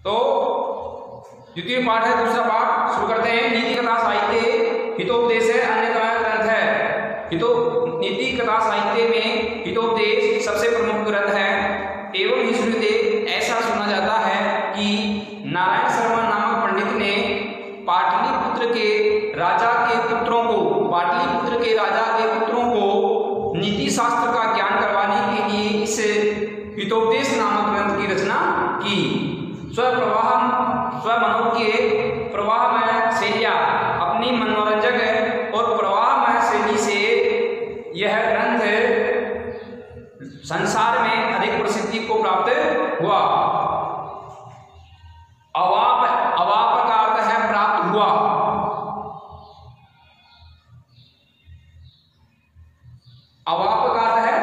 तो द्वितीय पाठ है, दूसरा पाठ शुरू करते हैं। नीति कथा साहित्य हितोपदेश है अन्यतम ग्रंथ है। नीति कथा साहित्य में हितोपदेश सबसे प्रमुख ग्रंथ है। एवं ही श्रुते ऐसा सुना जाता है कि नारायण शर्मा नामक पंडित ने पाटलिपुत्र के राजा के पुत्रों को नीति शास्त्र का ज्ञान करवाने के लिए इस हितोपदेश नामक ग्रंथ की रचना की। स्वमनोज्ञ प्रवाहमय शैलिया अपनी मनोरंजक और प्रवाहमय शैली से यह ग्रंथ संसार में अधिक प्रसिद्धि को प्राप्त हुआ। अवाप का अर्थ है प्राप्त हुआ। अवाप का अर्थ है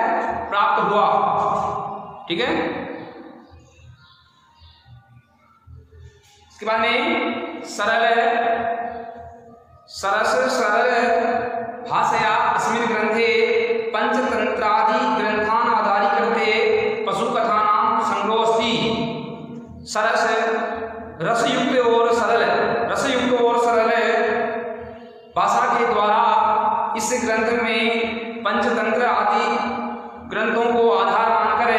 प्राप्त हुआ, ठीक है। इसके बाद में सरल भाषया अस्मिन् ग्रंथे पंचतंत्रादि ग्रंथान आधारीकृते पशुकथानां संग्रहोऽस्ति। सरस रसयुक्त और सरल भाषा के द्वारा इस ग्रंथ में पंचतंत्र आदि ग्रंथों को आधार मानकर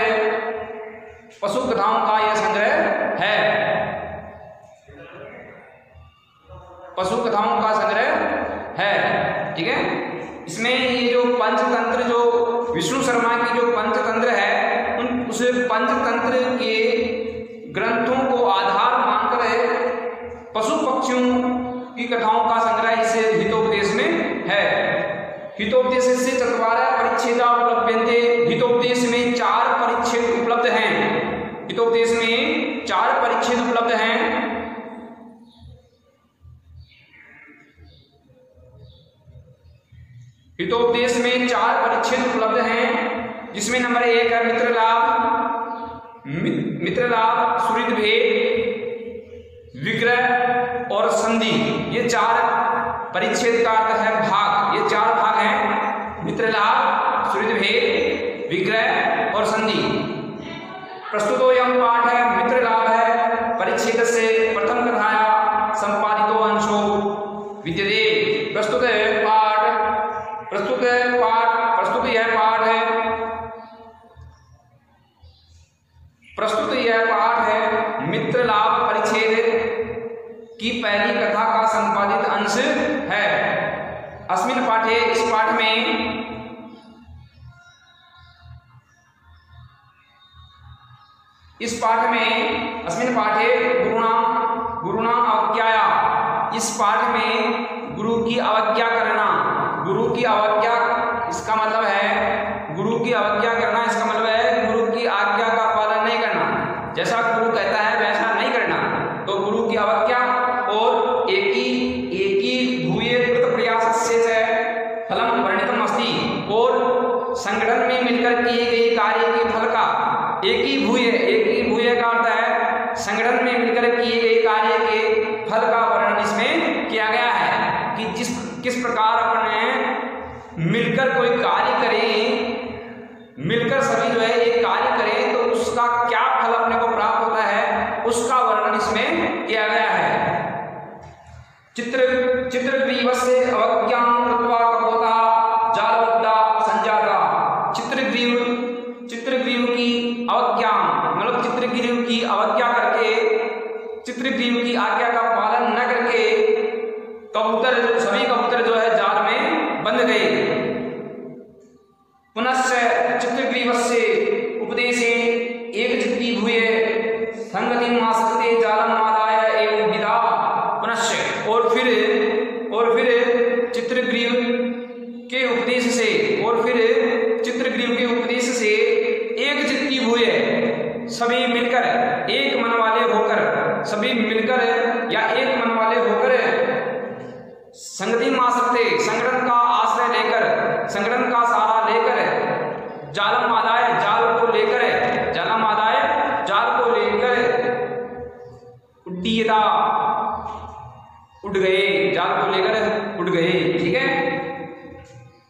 पशु कथाओं का यह संग्रह है। पशु कथाओं का संग्रह है, ठीक है। इसमें ये जो पंचतंत्र, जो विष्णु शर्मा की जो पंचतंत्र है, उस पंचतंत्र के ग्रंथों को आधार मानकर पशु पक्षियों की कथाओं का संग्रह इस हितोपदेश में है। हितोपदेश से 4 परिच्छेदा उपलभ्यन्ते। हितोपदेश में 4 परिच्छेद उपलब्ध हैं। हितोपदेश में 4 परिच्छेद उपलब्ध हैं। हितोपदेश में 4 परिच्छेद उपलब्ध हैं, जिसमें नंबर 1 है मित्रलाभ, सुहृद भेद, विग्रह और संधि। ये 4 परिच्छेद का अर्थ है भाग। ये 4 भाग हैं, मित्रलाभ, सुहृद भेद, विग्रह और संधि। प्रस्तुतोऽयं पाठ है मित्रलाभ है परिच्छेद से प्रथम कथाया संपादितो अंशो विद्यते। प्रस्तुत यह पाठ है मित्रलाभ परिच्छेद की पहली कथा का संपादित अंश है। अस्मिन् पाठे, इस पाठ में अस्मिन् पाठे गुरुणाम अवज्ञाया। इस पाठ में गुरु की अवज्ञा करना। गुरु की अवज्ञा, इसका मतलब है गुरु की अवज्ञा करना, इसका मतलब है गुरु की आज्ञा का पालन नहीं करना। जैसा गुरु कहता है वैसा नहीं करना, तो गुरु की अवज्ञा। और एकी भूये कृत प्रयासस्य च फलम वर्णितम अस्ति। और संगठन में मिलकर किए गए कार्य के फल का एकी भूये का अर्थ है संगठन में मिलकर किए गए कार्य के फल का वर्णन इसमें किया गया है कि किस प्रकार अपने मिलकर कोई कार्य करें, मिलकर सभी जो है एक कार्य करें तो उसका क्या फल अपने को प्राप्त होता है, उसका वर्णन इसमें किया गया है। चित्रग्रीवस्य अवज्ञां कृत्वा कपोता जालबद्धा संजाता। चित्रग्रीव की अवज्ञा, मतलब चित्रग्रीव की अवज्ञा करके, चित्रग्रीव की आज्ञा का पालन न करके सभी कबूतर जो है जाल में बंध गए। पुनश्च चित्रग्रीवस्य उपदेशे एकचित्ती भूये संगतिम् आस्ते जालम् आदाय एवं विदा। पुनश्च और फिर चित्रग्रीव के उपदेश से एकचित्ती भूये, सभी मिलकर एक मन वाले होकर, या एक मन वाले होकर संगतिम् आस्ते, संगठन का आश्रय लेकर, संगठन का सहारा लेकर, जालम आदाय, जाल को लेकर उड्डीयता, उड़ गए, जाल को लेकर उड़ गए, ठीक है।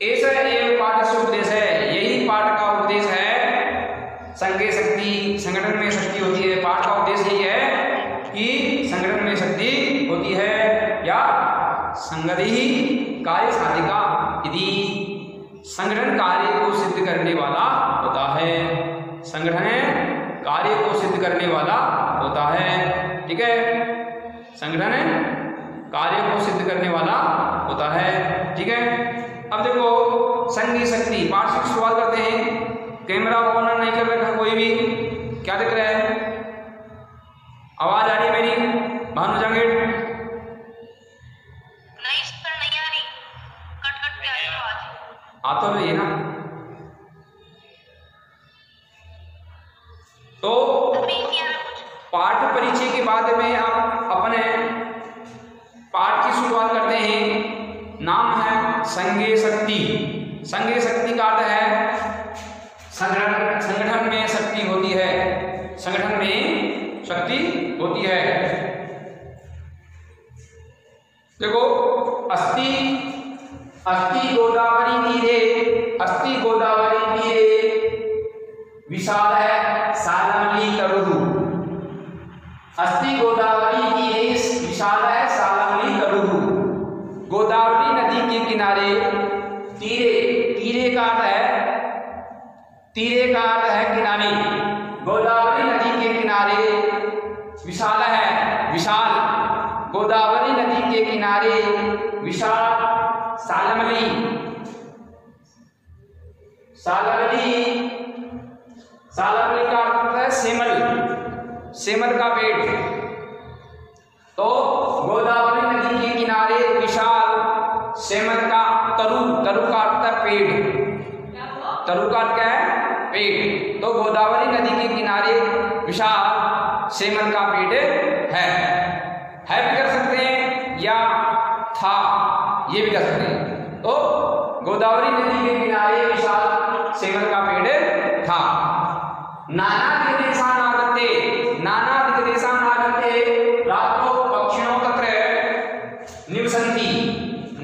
ऐसा एक पाठ से उपदेश है, यही पाठ का उपदेश है। संघे शक्ति, संगठन में शक्ति होती है, पाठ का उपदेश यही है संगतिः कार्य साधिका यदि संगठन कार्य को सिद्ध करने वाला होता है, संगठन कार्य को सिद्ध करने वाला होता है, ठीक है, संगठन कार्य को सिद्ध करने वाला होता है, ठीक है। अब देखो संघीय शक्ति पाठ से शुरुआत करते हैं। कैमरा ऑन नहीं कर रखा कोई भी, क्या दिख रहा है? आवाज आ रही है मेरी भानु जांगेड़? नहीं सर, नहीं आ रही, कट कट के आ रही आवाज। आ तो रही है ना? तो पाठ परिचय के बाद में आप अपने पाठ की शुरुआत करते हैं। नाम है संघीय शक्ति। संघीय शक्ति का अर्थ है संगठन में शक्ति होती है, संगठन में शक्ति होती है। देखो अस्ति गोदावरी तीरे, अस्ति गोदावरी तीरे विशाल है सालमली तरुः। अस्ति गोदावरी तीरे विशाल है सालमली तरुः। गोदावरी नदी के किनारे, तीरे का अर्थ है, तीरे का अर्थ है किनारे। गोदावरी नदी के किनारे विशाल है, विशाल गोदावरी नदी के किनारे विशाल सालमली, सालमली का अर्थ है सेमल, सेमल का पेड़। तो गोदावरी नदी के किनारे विशाल सेमल का तरु का अर्थ है पेड़, तरु का अर्थ क्या है? पेड़। तो गोदावरी नदी के किनारे विशाल सेमल का पेड़ है भी कर सकते हैं या था, ये भी कर सकते हैं। तो गोदावरी नदी के किनारे विशाल सेमल का पेड़ था। नाना दिग्देशानागते, नाना दिग्देशानागते रात्रो पक्षिणो तत्र निवसन्ति।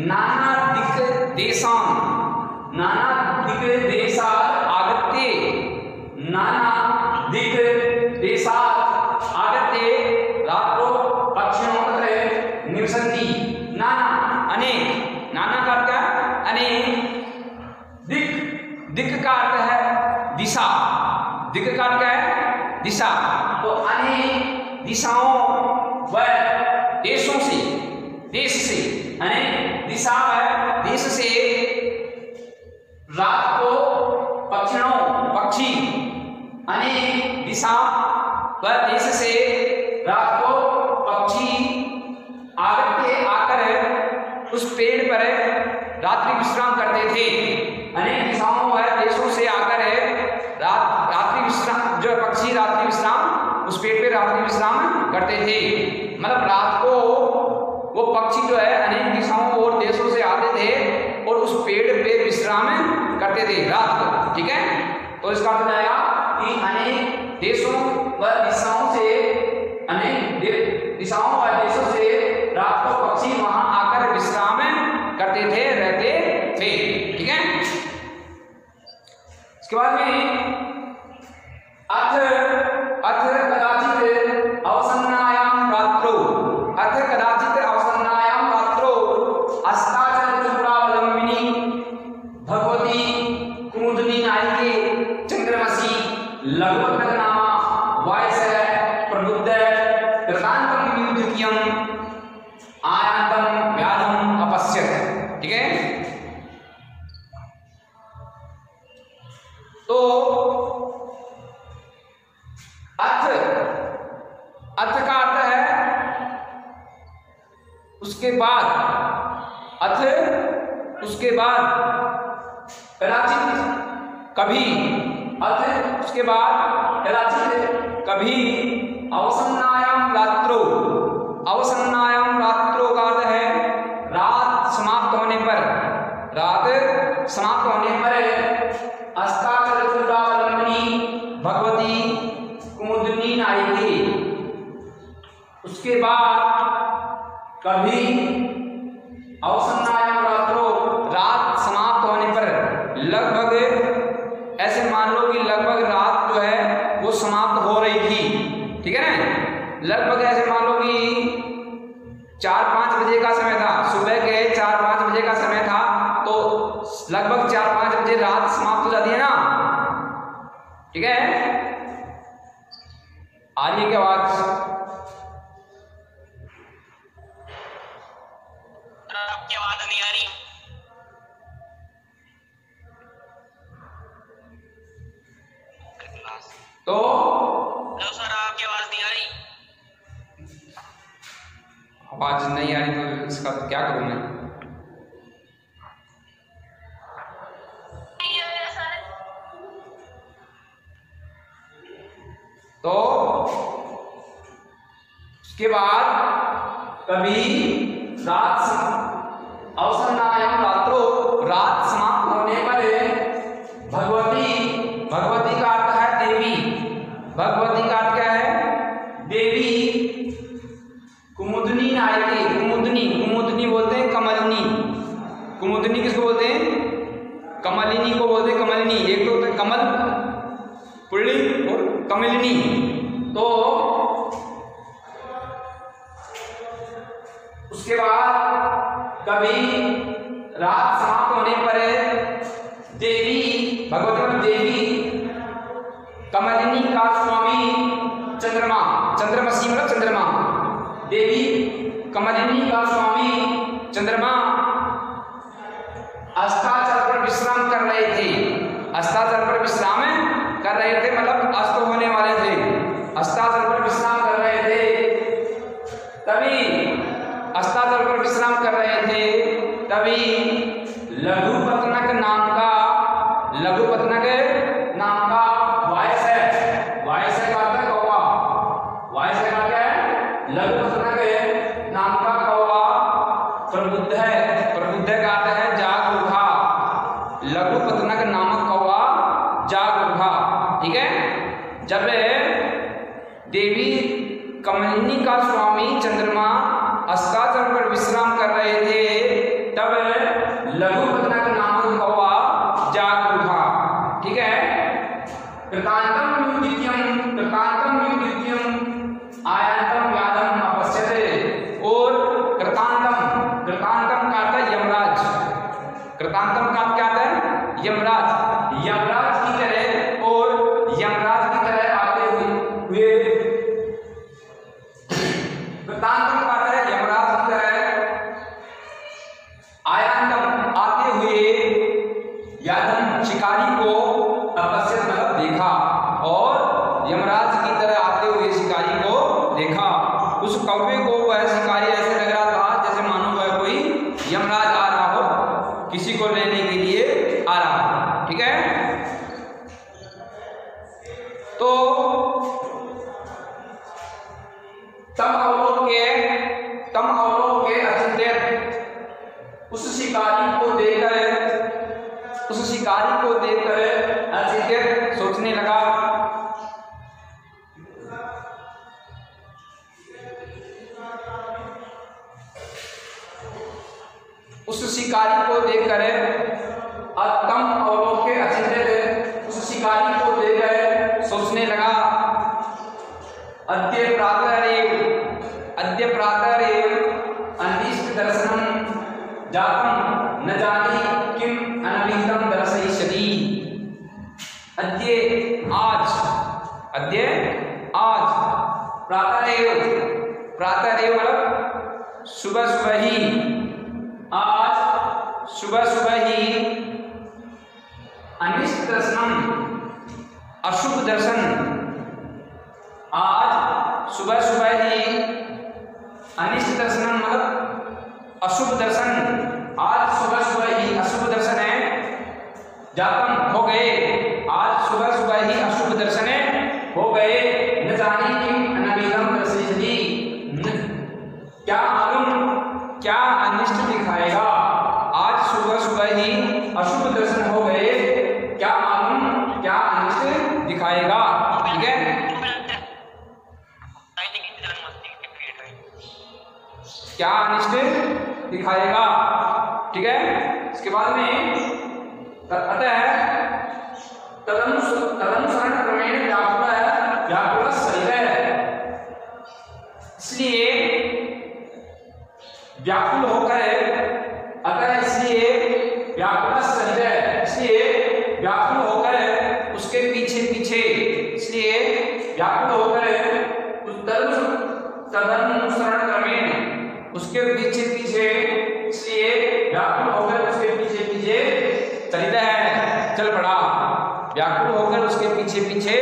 नाना दिग्देशान्, नाना दिग्देशात् आगत्य, नाना दिग्देशात् आगत्य रात्रो पक्षिणो तत्र निवसन्ति। नाना अनेक, नाना का अर्थ है अनेक, दिक् का अर्थ है दिशा, दिक् का अर्थ है दिशा। तो अनेक दिशाओं व देशों से, देश से अनेक दिशा व देश से रात को पक्षियों, पक्षी अनेक दिशा व देश से रात को पक्षी आकर उस पेड़ पर रात्रि विश्राम करते थे। अनेक दिशाओं व देशों से आकर रात्रि विश्राम, जो पक्षी रात्रि विश्राम उस पेड़ पे रात्रि विश्राम करते थे। मतलब रात को वो पक्षी जो है अनेक दिशाओं और देशों से आते थे और उस पेड़ पे विश्राम करते थे रात को, ठीक है। तो इसका अर्थ आएगा कि अनेक देशों व दिशाओं से, अनेक दिशाओं व देशों से रात को पक्षी वहां आकर विश्राम करते थे, रहते थे, ठीक है। इसके बाद में अथ कदाचित अवसन्नायाम रात्रो, अथ कदाचित अवसन्नायाम रात्रो अस्ताचल चूड़ावलंबिनी भगवती कुमुदनी नायिके चंद्रमसी लघुपत्नक नामा वायस प्रबुद्ध कृतांतम विद्युतियम आयातम व्याधम अपश्यत, ठीक है। तो अर्थ का अर्थ है उसके बाद, अर्थ उसके बाद, कदाचित कभी, अर्थ उसके बाद कदाचित कभी, अवसन्नायाम रात्रो, अवसन्नायाम रात्रो का अर्थ है रात समाप्त होने पर, रात समाप्त होने पर अस्ताचल चूड़ावलंबिनी भगवती कुमुदनी नायिके, उसके बाद कभी, अवसन्नायाम रात्रो रात समाप्त होने पर, लगभग ऐसे मान लो कि लगभग रात जो है वो समाप्त हो रही थी, ठीक है ना। लगभग ऐसे मान लो कि 4-5 बजे का समय था, सुबह के 4-5 बजे का समय था, तो लगभग 4-5 बजे रात समाप्त हो जाती है ना, ठीक है। आ रही है क्या आवाज? आपकी आवाज नहीं आ रही। तो हेलो सर, आपकी आवाज नहीं आ रही। आवाज नहीं आ रही तो इसका क्या करूं मैं? तो उसके बाद कभी रात अवसन्नायाम रात्रो, रात समाप्त होने पर भगवती, भगवती का अर्थ है देवी, भगवती का अर्थ क्या है? देवी कुमुदनी नायकी, कुमुदनी, कुमुदनी बोलते हैं कमलिनी, कुमुदनी किसको बोलते हैं? कमलिनी को बोलते हैं कमलिनी। एक तो होता है कमल पुल्लिंग और कमलिनी। तो उसके बाद कभी रात समाप्त होने पर देवी, भगवती देवी कमलिनी का स्वामी चंद्रमा, चंद्रमसी मतलब चंद्रमा, देवी कमलिनी का स्वामी चंद्रमा अस्ताचल पर विश्राम कर रहे थे, अस्ताचल पर विश्राम कर रहे थे, मतलब अस्त होने वाले थे, अस्ताचल पर विश्राम कर रहे थे। तभी अस्ताचल पर विश्राम कर रहे थे, तभी लघुपतनक नाम का, लघुपतनक नाम का वायस का अर्थ है कौवा, वायस का क्या है? लघुपतनक नाम का कौवा प्रबुद्ध है, प्रबुद्ध का अर्थ है जाग उठा, लघुपतनक नामक कौवा जाग उठा, ठीक है। जब देवी कमलिनी का स्वामी चंद्रमा अस्ताचल पर विश्राम कर रहे थे, तब लघुपतनक नामक कौवा जाग उठा, ठीक है। कृतांतम युदित्यम, कृतांतम युदित्यम आयंतम व्याधम अपश्यते, और कृतांतम, कृतांतम का अर्थ है यमराज, कृतांतम का क्या अर्थ है? यमराज, यमराज की तरह, और यमराज की तरह आते हुए, कृतांतम का अर्थ है यमराज की तरह, आयंतम आते हुए, यादम शिकारी को अपश्यत मतलब देखा, और यमराज की तरह आते हुए शिकारी को देखा। उस कौवे को वह शिकारी ऐसे लग रहा था जैसे मानो वह कोई यमराज आ रहा हो, किसी को लेने के लिए आ रहा हो, ठीक है। तो तम अवलोक के अचिंत्य उस शिकारी को देखकर, उस शिकारी को देखकर अचिंत्य सोचने लगा, उस शिकारी को देखकर तम अवलोक के अचिंत्य उस शिकारी को देखकर सोचने लगा, अद्य प्रातरेव अनिष्ट दर्शनम जातम न जानी किम अनभिहितम दर्शयिष्यति। अद्य आज प्रातरेव मतलब सुबह सुबह ही, आज सुबह सुबह ही अनिष्ट दर्शनम अशुभ दर्शन, आज सुबह सुबह ही अनिष्ट दर्शन मतलब अशुभ दर्शन, आज सुबह सुबह ही अशुभ दर्शन है, जातम हो गए, आज सुबह सुबह ही अशुभ दर्शन हो गए, न जाने किम अनभिहितम दर्शयिष्यति, क्या मालूम क्या अनिष्ट दिखाएगा, आज सुबह सुबह ही अशुभ दर्शन हो गए, क्या मालूम क्या अनिष्ट दिखाएगा, ठीक है। क्या अनिष्ट दिखाएगा, ठीक है। इसके बाद में अतः तदनुसरण क्रमेण व्याकुल सहित, इसलिए व्याकुल होकर, अतः इसलिए व्याकुल सहित है, इसलिए व्याकुल होकर उसके पीछे पीछे, इसलिए व्याकुल होकर तदनुसरण क्रमेण उसके पीछे पीछे, इसलिए व्याकुल होकर उसके पीछे पीछे चलित है, चल पड़ा, व्याकुल होकर उसके पीछे पीछे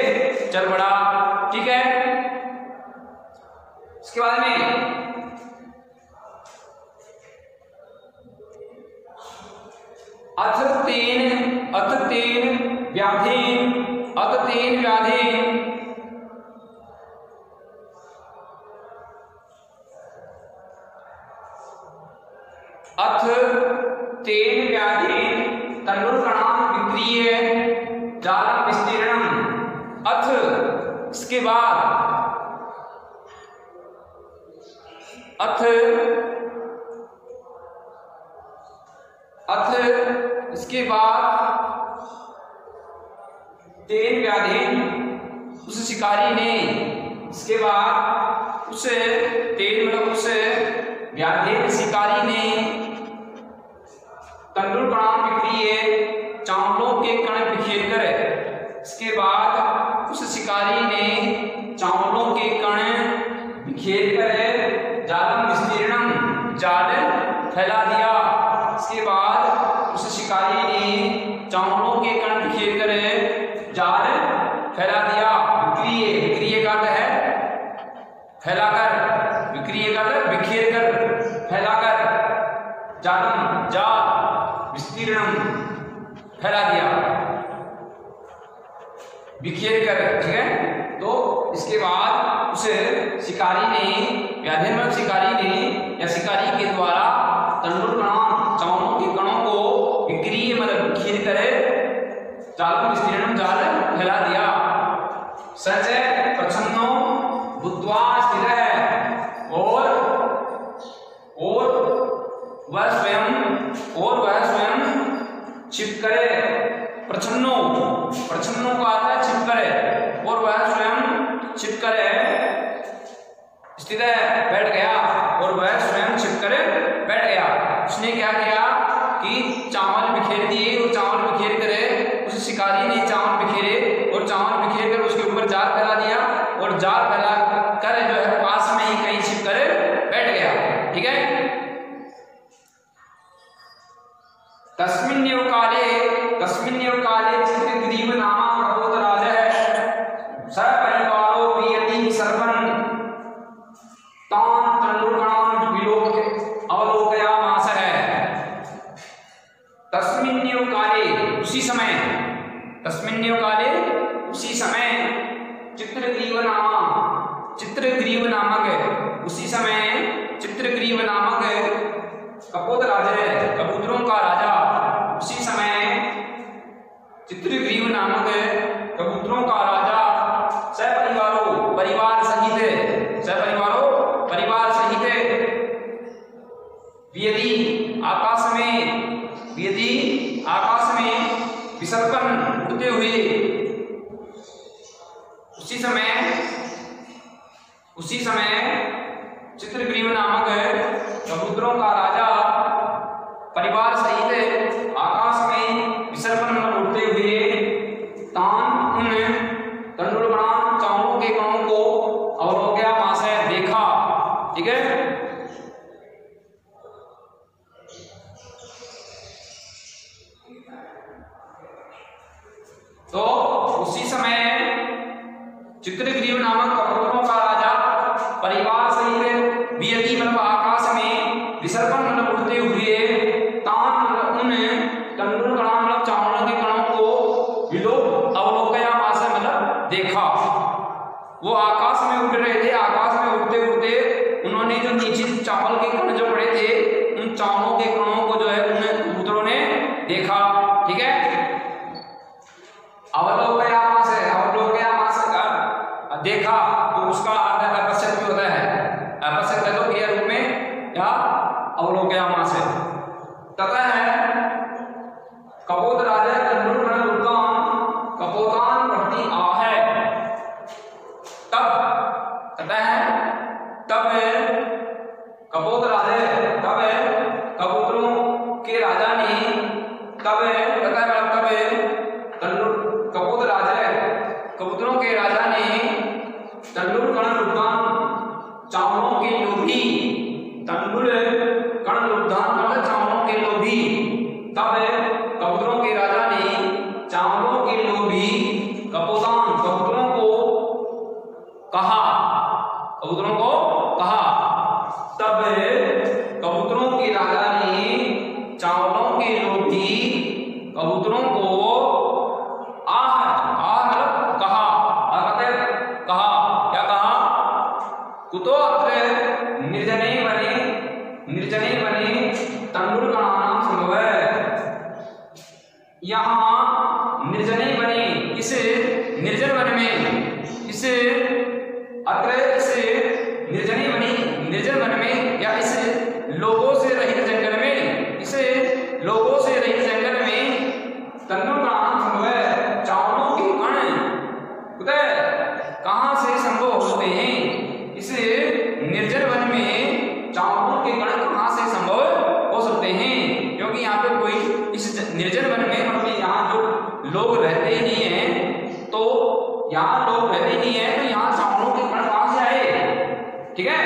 चल पड़ा। ठीक है, इसके बाद में अथ तेन व्याधीन, अथ तेन व्याधीन, अथ तेन व्याधीन तन्नुर्गणाम विक्रीय जालम विस्तीर्णम। अथ इसके बाद, अथ इसके बाद तेन व्याधीन उस शिकारी ने, इसके बाद उस तेन मतलब उस व्याधीन शिकारी ने तन्नुर्गणाम विक्रीय चावलों के कण बिखेर कर, इसके बाद उस शिकारी ने चावलों के कण बिखेर कर जालम विस्तीर्णम जाल फैला दिया। इसके बाद उस शिकारी ने चावलों के कण बिखेर कर जाल फैला दिया। विक्रीय, विक्रीय का अर्थ है फैलाकर, विक्रीय का अर्थ बिखेर कर, फैलाकर, जालम जाल, विस्तीर्णम फैला दिया, बिखेर कर। ठीक है, तो इसके बाद उस शिकारी ने, व्याधीन शिकारी ने या शिकारी के द्वारा तन्नुर्गणाम चावलों के कणों को विक्रीय मतलब बिखेर कर जालम विस्तीर्णम जाल फैला दिया। सच प्रच्छन्नो बुद्ध्वा स्थित है, और वह स्वयं छिप करे, प्रच्छन्नो, प्रच्छन्नो का अर्थ है छिप करे, और वह स्वयं छिप करे स्थित है, बैठ गया, और वह स्वयं छिप करे बैठ गया। उसने क्या किया कि चावल बिखेर दिए, और चावल बिखेर करे, उस शिकारी ने चावल बिखेरे और चावल बिखेर कर उसके ऊपर जाल फैला दिया, और जाल फैला कर जो है पास में ही कहीं छिप कर बैठ गया। ठीक है, तस्मिन्नेव काले चित्रग्रीव नामा कपोतराजः सपरिवारो वियति सर्वं तान् तन्नुर्गणान् अवलोकयामासः। तस्मिन्नेव काले, उसी समय, तस्मिन्नेव काले उसी समय, चित्रग्रीव नामक उसी समय, चित्रग्रीव नामक कपोतराज है, कबूतरों का राजा, उसी समय चित्रग्रीव नामक कबूतरों का राजा सपरिवारों, परिवार सहित, सपरिवारों परिवार सहित वियति आकाश में विसर्पण उड़ते हुए, उसी समय चित्रग्रीव नामक कबूतरों का राजा परिवार सहित आकाश में विसर्पण उड़ते हुए तान उन तन्नुर्गणाम चावलों के कणों को अवलोकयामास देखा। ठीक है, तो उसी समय चित्रग्रीव नामक कबूतरों का राजा परिवार सहित वियति मतलब आकाश में विसर्पण मतलब उड़ते हुए तान उन तन्नुर्गणाम मतलब चावलों के कणों को अवलोकयामास मतलब देखा। वो आकाश में उड़ रहे थे, आकाश में उड़ते उड़ते उन्होंने जो नीचे चावल के कण जो पड़े थे, उन चावलों के कणों को जो है उन कबूतरों ने देखा। ठीक है, अवलोकयामास है, अवलोकयामास का देखा तो उसका अर्थ अपश्यत भी होता है, अपश्यत है तो क्रिया रूप में या अवलोकयामास है। तथा है कपोत राजा तन्नुर्गण दुर्गान कपोतान प्रति आहे, तब तथा है तब कपोत राजा तब तंडुल कण लुब्धान मतलब चावलों के लोभी। तब कबूतरों के राजा ने चावलों के लोभी कपोतान कबूतरों को कहा, कबूतरों को कहा। तब कबूतरों के राजा ने चावलों के लोभी कबूतरों को आह मतलब कहा, कहा क्या कहा, कुतो अत्र निर्जने बने तंडुल गणानां संभव। यहाँ निर्जने बने इस निर्जन वन में, इस अत्र इस निर्जने बने निर्जन वन में या इस लोगों से रहित जंगल में, इस लोगों से रहित जंगल में तंडुल गणानां संभव चावलों के कण कहाँ से संभव होते हैं। इस निर्जन वन में चावलों के कण कहाँ से संभव हो सकते हैं, क्योंकि यहाँ पे कोई इस निर्जन वन में मतलब यहाँ जो लोग रहते ही नहीं है, तो यहाँ लोग रहते नहीं है, तो यहाँ चावलों के कण कहाँ से आए। ठीक है,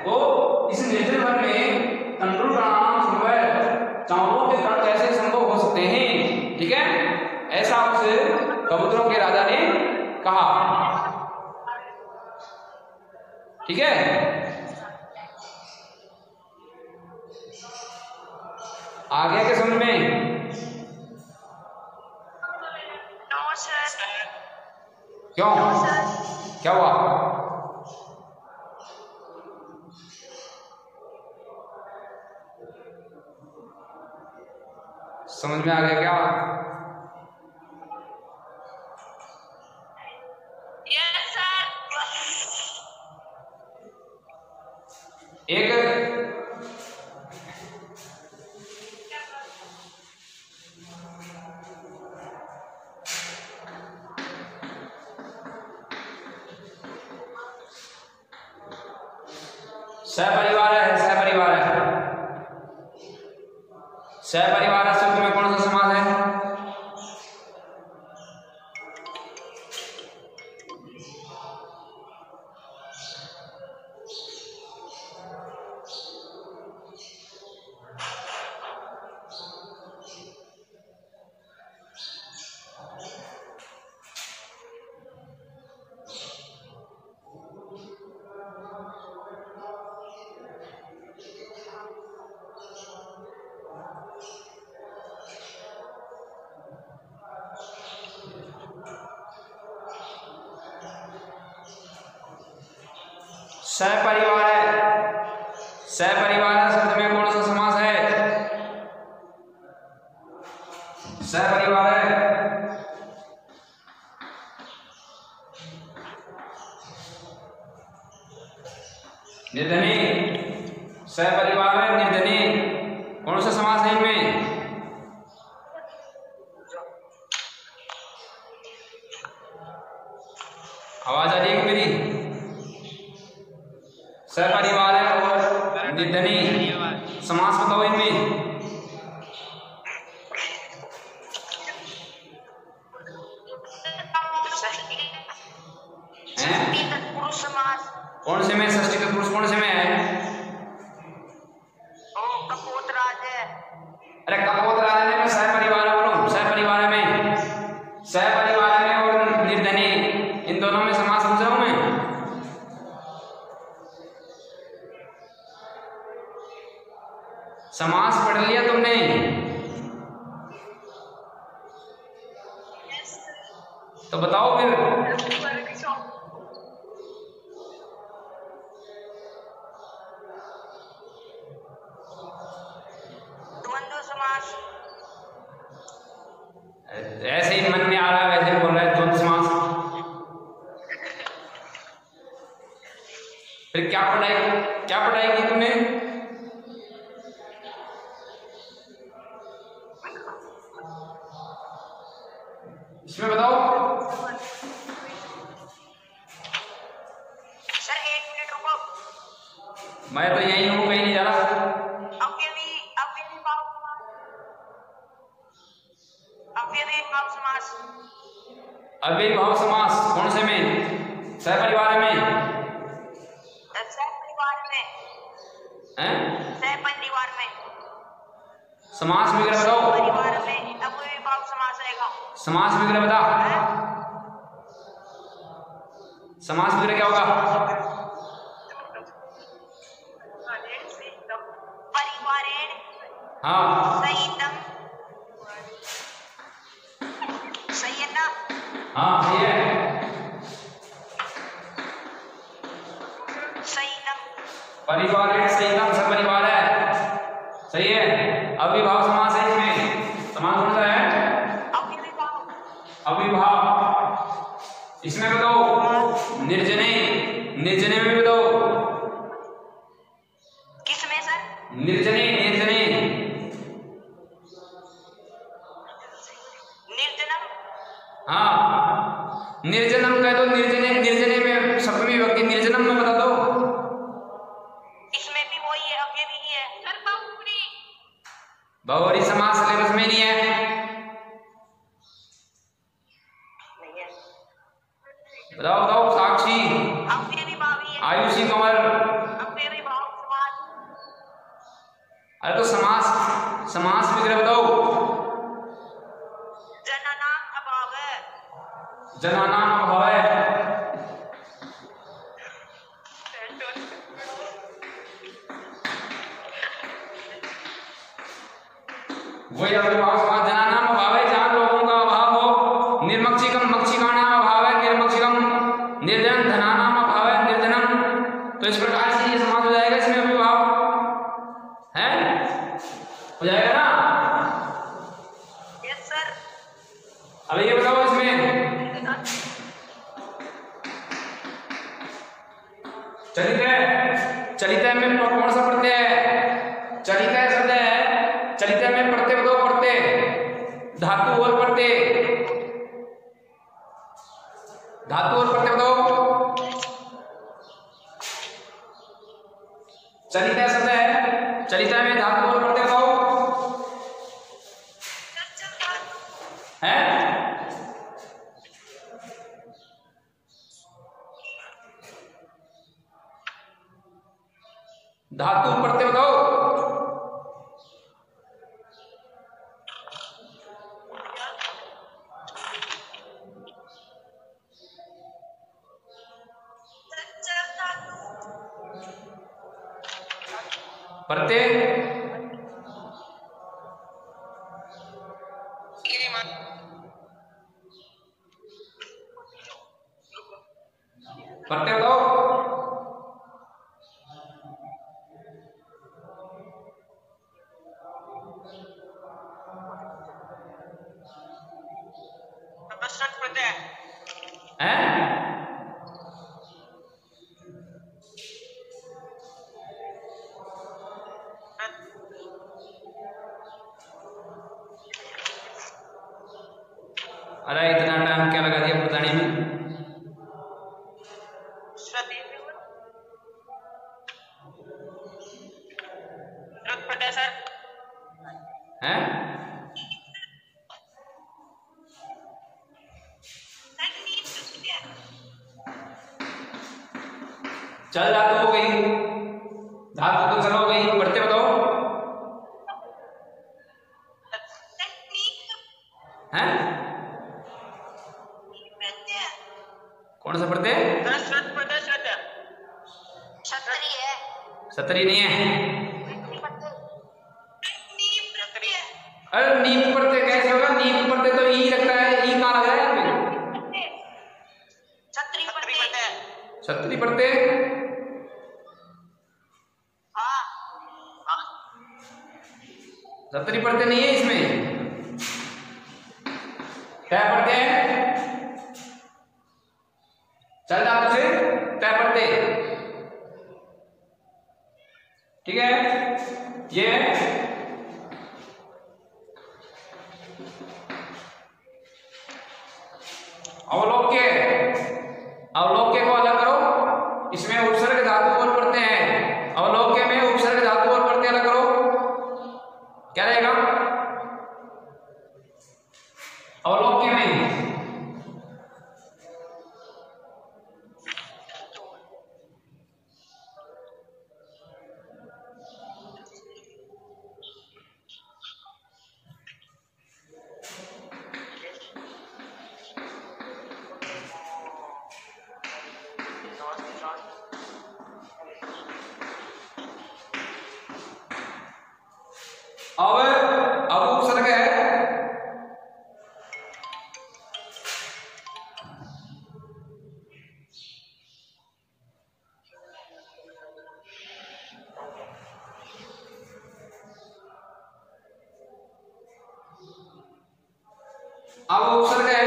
तो इस निर्जन वन में तंडुल गणानां संभव चावलों के कण कैसे संभव हो सकते हैं। ठीक है, ऐसा उस कबूतरों के राजा ने कहा। ठीक है, आगे के समझ में नो सर। क्यों, क्या हुआ? समझ में आ गया क्या? Yes sir. एक सहपरिवार है, सहपरिवार है, सहपरिवार शब्द में कौन सा समास है? सहपरिवार है, सहपरिवार शब्द में कौन सा समास है? सहपरिवार है, निर्धनी, सहपरिवार है निर्धनी, कौन सा समास है इनमें? आवाज आ रही है मेरी? सहपरिवार है और निर्धनी, समास बताओ इनमें। पुरुष समास। कौन से में षष्ठी तत्पुरुष कौन से में है? ओ कपोतराज है। अरे कपोतराज में सहपरिवार बोलो, सहपरिवार में, सहपरिवार में और निर्धनी इन दोनों में समास पूछ रहा हूं मैं। समास पढ़ लिया तुमने? तो बताओ फिर। द्वंद्व समास। ऐसे ही मन में आ रहा है वैसे बोल रहा है द्वंद्व समास। फिर क्या पढ़ाई की तुमने? इसमें बताओ। सर 1 मिनट रुको। मैं तो यही हूँ, कहीं नहीं जा रहा। अव्ययीभाव समास। अव्ययीभाव समास कौन से में? सहपरिवार में। सहपरिवार में। हैं? परिवार में समास विग्रह बताओ। परिवार में अव्ययीभाव समास आएगा। समास विग्रह बता। समास विग्रह क्या होगा? परिवारेण हाँ सहितम सयना। हाँ सही है। सहितम परिवार है, सहितम सब परिवार है, सही है। अविभाव समास है इसमें। समास कौन सा है? अव्ययीभाव। अविभाव। इसमें बताओ निर्जने, निर्जने में बताओ। किसमें सर? निर्जने, निर्जने निर्जनम। हाँ निर्जनम कह दो। निर्जने, निर्जने में सप्तमी विभक्ति, निर्जनम में बता दो। इसमें भी वही है, अव्ययी ही है सर। बहुव्रीहि। बहुव्रीहि समास सिलेबस में नहीं है। नहीं है। बताओ बताओ साक्षी, अव्ययीभाव ही है। आयुषी, कमल। अव्ययीभाव समास। अरे तो समास, समास विग्रह बताओ। जनानाम अभाव है। जनानाम अभाव है। वही अविभाव समास। जनानाम अभाव है जहां लोगों का अभाव हो। निर्मक्षिकम, मक्षिकाणाम अभाव है निर्मक्षिकम। निर्जन, धनानाम अभाव है निर्जनम। तो इस प्रकार से ये समास हो जाएगा। इसमें अविभाव है, हो जाएगा ना? Yes sir. अब ये बताओ इसमें चलित है, चलित है में कौन सा प्रत्यय है? चलित है शब्द है। चलित है में प्रत्यय बताओ। प्रत्यय धातु और प्रत्यय, धातु और प्रत्यय बताओ। चलित है शब्द है। चलित है में धातु और प्रत्यय बताओ। है धातु प्रत्यय बताओ। प्रत्यय प्रत्यय बताओ। हैं? अरे इतना टाइम क्या लगा दिया बताने में? हैं? चल धातु हो गई, धातु तो चलो हो गई। प्रत्यय बताओ। हैं? कौन सा प्रत्यय? सतरी नहीं है। अरे नीप प्रत्यय कैसे होगा? नीप प्रत्यय तो ई लगता है। ई कहाँ लगा है? छतरी प्रत्यय। सतरी प्रत्यय नहीं है इसमें। तय प्रत्यय चल धातु से तय प्रत्यय। ठीक है, ये अवलोक्य। अवलोक्य को अलग करो। इसमें उपसर्ग धातु और प्रत्यय है। अवलोक्य में उपसर्ग धातु और प्रत्यय अलग करो। क्या रहेगा? अवलोक्य में अब उपसर्ग है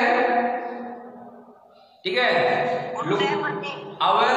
ठीक है। बुड्ढे बंदे। अब